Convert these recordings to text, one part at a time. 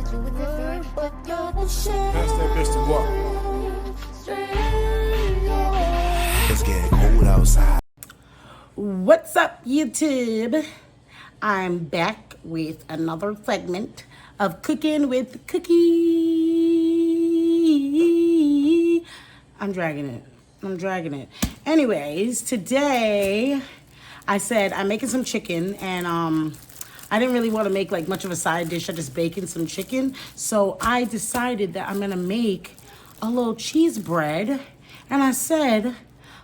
Pass that bitch to walk. It's getting cold outside. What's up, YouTube? I'm back with another segment of Cooking with Cookie. I'm dragging it. Anyways, today I said I'm making some chicken, and I didn't really want to make like much of a side dish. I just baking some chicken. So I decided that I'm gonna make a little cheese bread, and I said,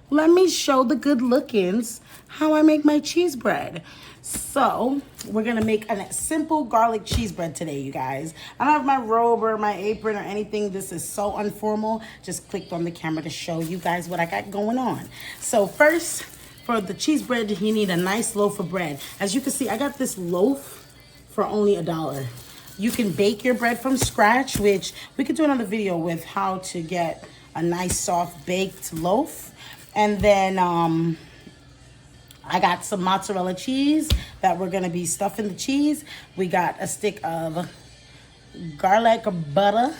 let me show the good lookings how I make my cheese bread. So we're gonna make a simple garlic cheese bread today, you guys. I don't have my robe or my apron or anything. This is so informal. Just clicked on the camera to show you guys what I got going on. So first, for the cheese bread, you need a nice loaf of bread. As you can see, I got this loaf for only $1. You can bake your bread from scratch, which we could do another video with how to get a nice soft baked loaf. And then I got some mozzarella cheese that we're gonna be stuffing the cheese. We got a stick of garlic butter,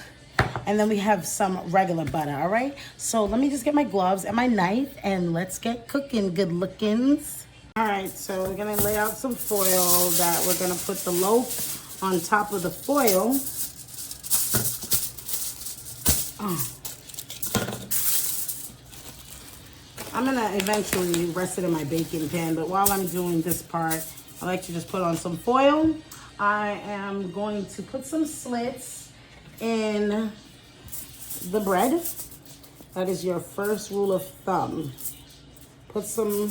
and then we have some regular butter, all right? So let me just get my gloves and my knife, and let's get cooking, good lookings. All right, so we're gonna lay out some foil that we're gonna put the loaf on top of the foil. I'm gonna eventually rest it in my baking pan, but while I'm doing this part, I like to just put on some foil. I am going to put some slits in the bread. That is your first rule of thumb. Put some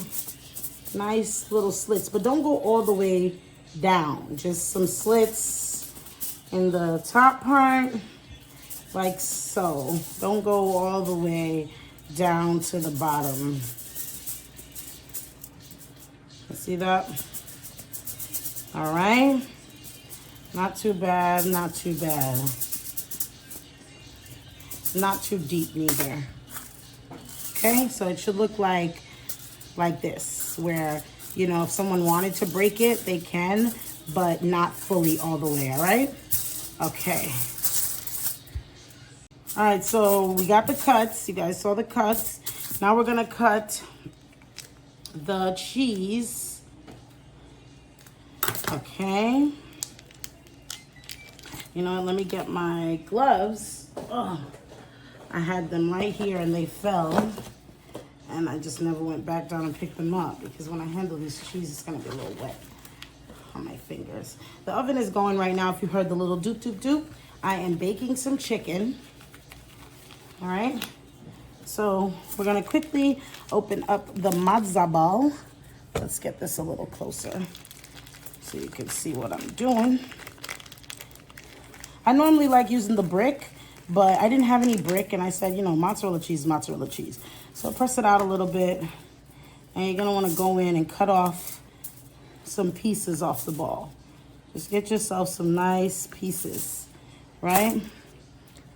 nice little slits, but don't go all the way down. Just some slits in the top part, like so. Don't go all the way down to the bottom. See that? All right. Not too bad, not too bad. Not too deep neither. Okay, so it should look like this, where, you know, if someone wanted to break it, they can, but not fully all the way, all right? Okay. All right, so we got the cuts. You guys saw the cuts. Now we're gonna cut the cheese. Okay. You know what, let me get my gloves. Oh, I had them right here and they fell. And I just never went back down and picked them up, because when I handle this cheese, it's gonna be a little wet on my fingers. The oven is going right now. If you heard the little doop, doop, doop, I am baking some chicken. All right, so we're gonna quickly open up the matzo ball. Let's get this a little closer so you can see what I'm doing. I normally like using the brick, but I didn't have any brick, and I said, you know, mozzarella cheese. So press it out a little bit, and you're gonna wanna go in and cut off some pieces off the ball. Just get yourself some nice pieces, right?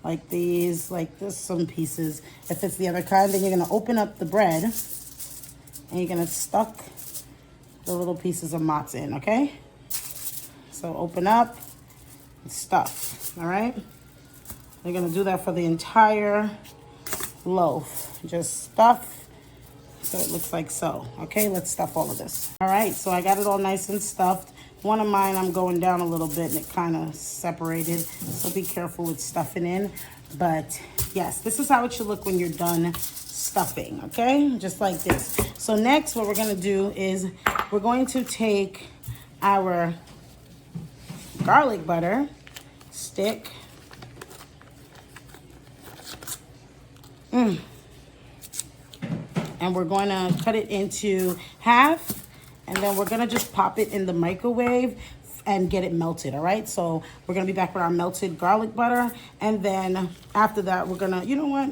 Like these, like this, some pieces. If it's the other kind, then you're gonna open up the bread and you're gonna stuck the little pieces of mozz in, okay? So open up and stuff, all right? You're gonna do that for the entire loaf. Just stuff so it looks like so. Okay, let's stuff all of this. All right, so I got it all nice and stuffed. One of mine, I'm going down a little bit and it kind of separated, so be careful with stuffing in. But yes, this is how it should look when you're done stuffing, okay? Just like this. So next, what we're gonna do is we're going to take our garlic butter stick. And we're going to cut it into half, and then we're going to just pop it in the microwave and get it melted, all right? So we're going to be back with our melted garlic butter, and then after that, we're going to, you know what?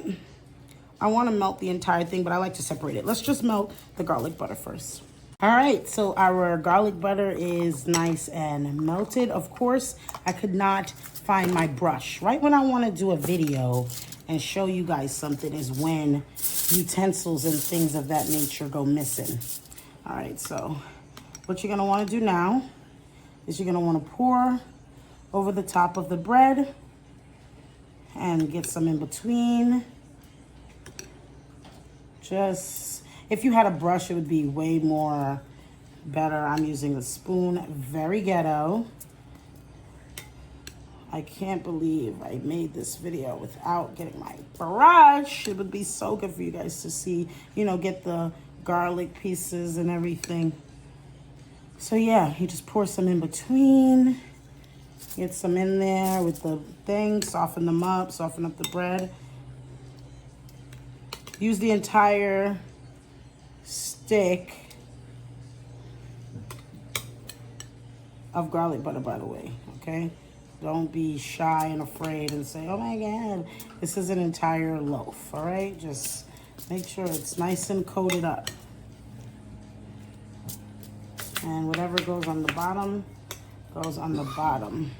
I want to melt the entire thing, but I like to separate it. Let's just melt the garlic butter first. All right, so our garlic butter is nice and melted. Of course, I could not find my brush. Right when I want to do a video and show you guys something is when utensils and things of that nature go missing. All right, so what you're gonna wanna do now is you're gonna wanna pour over the top of the bread and get some in between. Just, if you had a brush, it would be way more better. I'm using a spoon, very ghetto. I can't believe I made this video without getting my brush. It would be so good for you guys to see, you know, get the garlic pieces and everything. So yeah, you just pour some in between. Get some in there with the thing, soften them up, soften up the bread. Use the entire stick of garlic butter, by the way, okay? Don't be shy and afraid and say, oh my God, this is an entire loaf, all right? Just make sure it's nice and coated up. And whatever goes on the bottom, goes on the bottom.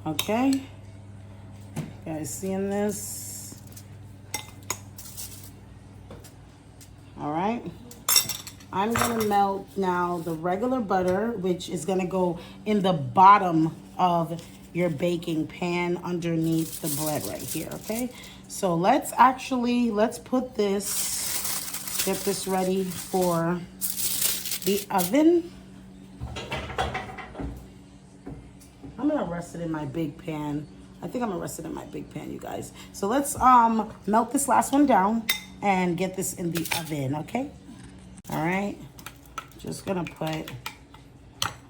Okay? You guys seeing this? All right. I'm gonna melt now the regular butter, which is gonna go in the bottom of your baking pan underneath the bread right here, okay? So let's put this, get this ready for the oven. I'm gonna rest it in my big pan. I think I'm gonna rest it in my big pan, you guys. So let's melt this last one down and get this in the oven, okay? All right, just gonna put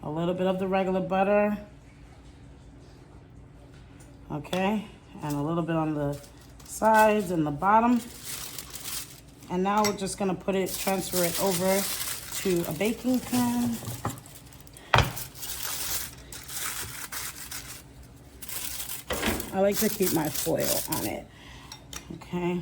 a little bit of the regular butter, okay, and a little bit on the sides and the bottom. And now we're just gonna transfer it over to a baking pan. I like to keep my foil on it, okay?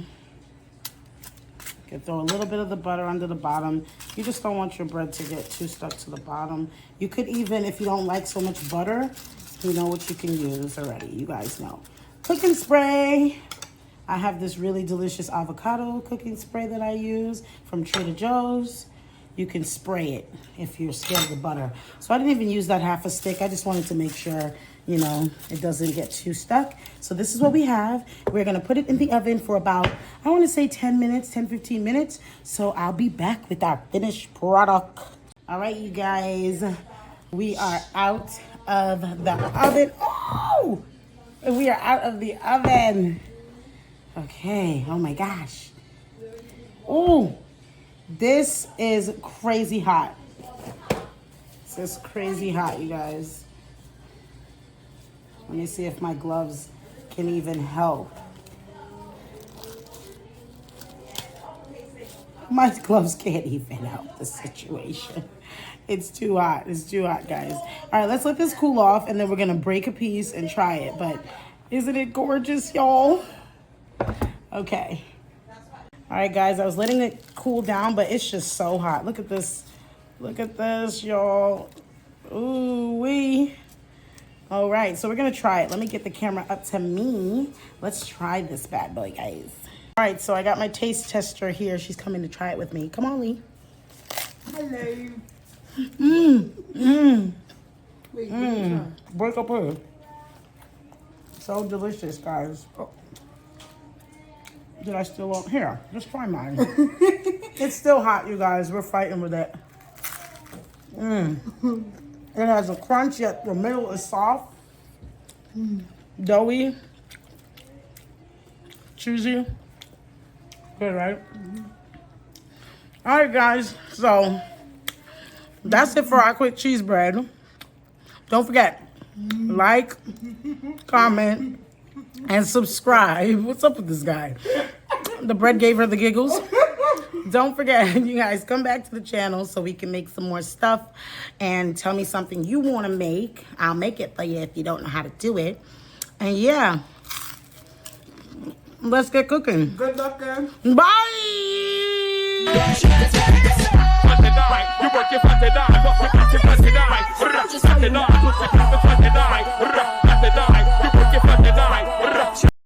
You can throw a little bit of the butter under the bottom. You just don't want your bread to get too stuck to the bottom. You could even, if you don't like so much butter, you know what you can use already. You guys know. Cooking spray. I have this really delicious avocado cooking spray that I use from Trader Joe's. You can spray it if you're scared of the butter. So I didn't even use that half a stick. I just wanted to make sure, you know, it doesn't get too stuck. So this is what we have. We're gonna put it in the oven for about, I wanna say 10 minutes, 10, 15 minutes. So I'll be back with our finished product. All right, you guys, we are out of the oven. Oh, we are out of the oven. Okay, oh my gosh. Oh, this is crazy hot. This is crazy hot, you guys. Let me see if my gloves can even help. My gloves can't even help the situation. It's too hot. It's too hot, guys. All right, let's let this cool off, and then we're going to break a piece and try it. But isn't it gorgeous, y'all? Okay. All right, guys, I was letting it cool down, but it's just so hot. Look at this. Look at this, y'all. Ooh-wee. All right, so we're gonna try it. Let me get the camera up to me. Let's try this bad boy, guys. All right, so I got my taste tester here. She's coming to try it with me. Come on, Lee. Hello. Break up here. So delicious, guys. Oh. Did I still want? Here, just try mine. It's still hot, you guys. We're fighting with it. It has a crunch, yet the middle is soft. Doughy. Cheesy. Good, right? All right, guys. So, that's it for our quick cheese bread. Don't forget, like, comment, and subscribe. What's up with this guy? The bread gave her the giggles. Don't forget, you guys, come back to the channel so we can make some more stuff and tell me something you want to make. I'll make it for you if you don't know how to do it. And yeah, let's get cooking. Good luck, guys. Bye! You work your